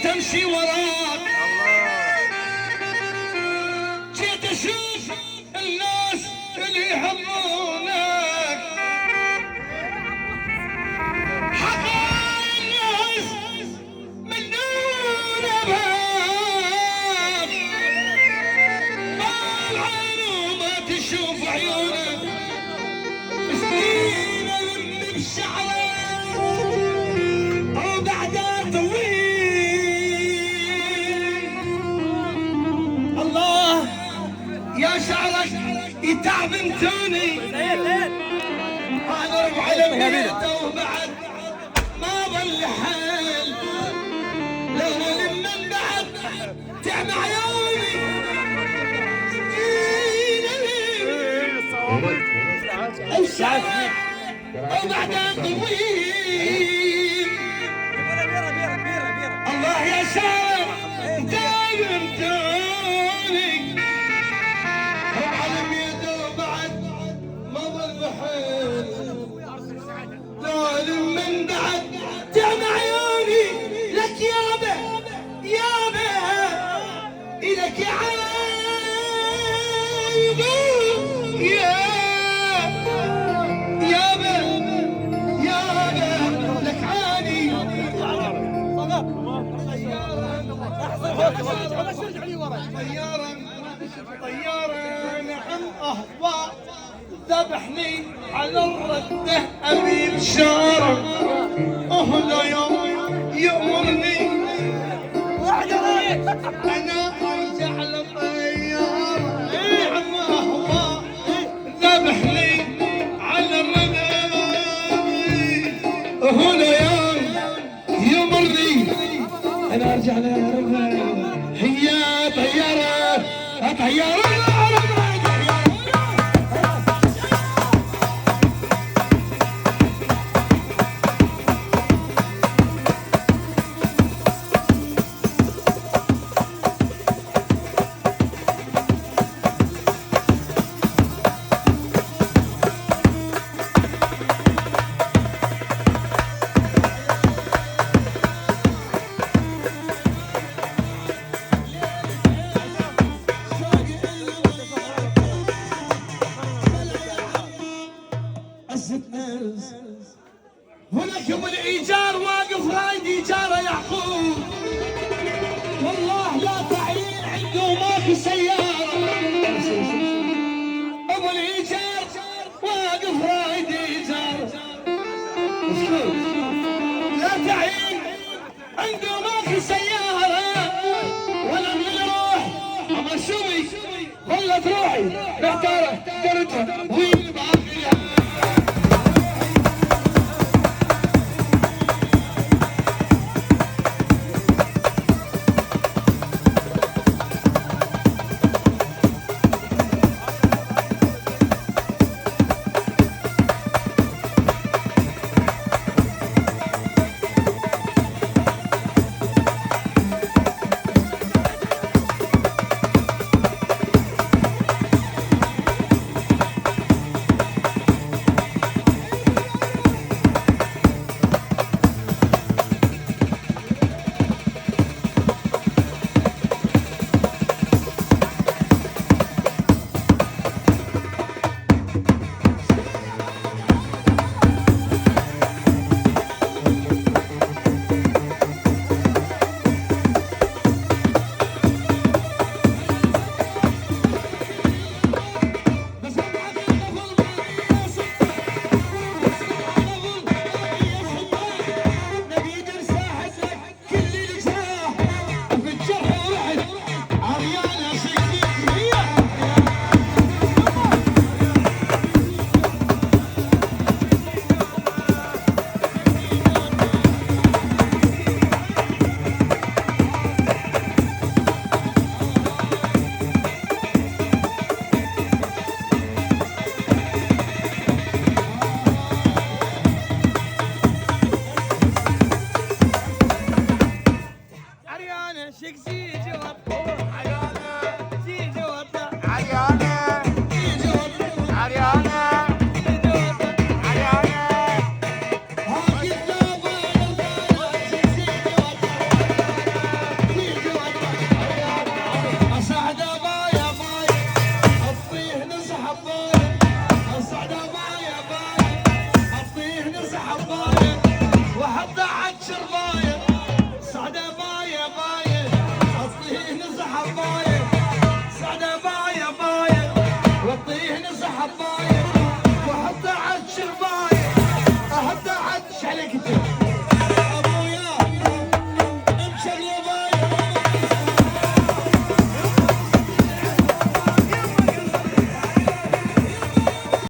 تمشي وراك جيت اشوف الناس اللي يحبونك حقا الناس من دون باب ما العين وما تشوف عيونك سنين اللي بشعرك وبعدها طويل الله يا شعرك يتعب انتوني اضرب على بيته وبعد ما ظل حال لو من بعد تعب عيوني الشعر وبعدها طويل الله يا شعر دايم توني على بيده بعد ما ظل حيل ظالم من بعد تعب عيوني لك يابا يابا إلك يا عيب يابا يابا لك عاني طيارة نعم أهوى ذبحني على الردة أبي بشارة أهلا يوم يأمرني أنا أرجع للطيارة نعم أهوى ذبحني على الردة أهلا يوم يأمرني أنا أرجع للردة هي طيارة طيارة هناك بالايجار واقف رايد ايجاره يعقوب والله لا تعيين عنده ماكو سياره ابو الايجار واقف رايد ايجاره لا تعيين عنده ماكو سياره ولم يروح اما شوي ظلت روحي محتاره درتها وين باقيها حضر